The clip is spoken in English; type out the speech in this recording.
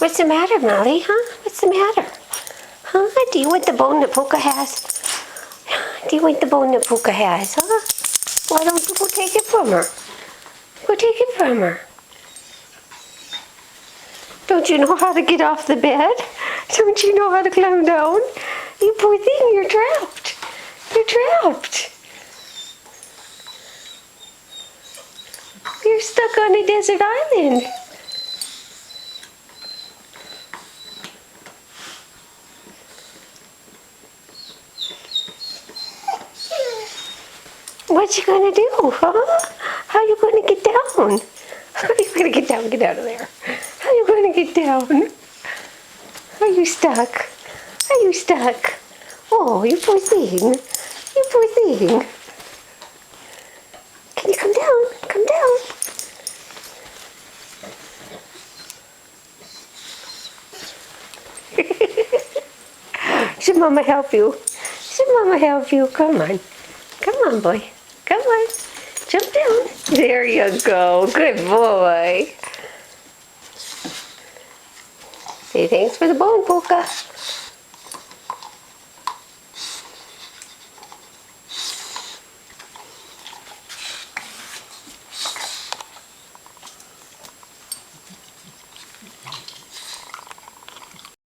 What's the matter, Molly, huh? What's the matter? Huh? Do you want the bone that Puka has? Do you want the bone that Puka has, huh? Why don't you go take it from her? Go take it from her. Don't you know how to get off the bed? Don't you know how to climb down? You poor thing, you're trapped. You're trapped. You're stuck on a desert island. What you gonna do, huh? How you gonna get down? How you gonna get down? Get out of there. How you gonna get down? Are you stuck? Are you stuck? Oh, you poor thing. You poor thing. Can you come down? Come down. Should Mama help you? Should Mama help you? Come on. Come on, boy. Come on. Jump down. There you go. Good boy. Say thanks for the bone, Puka.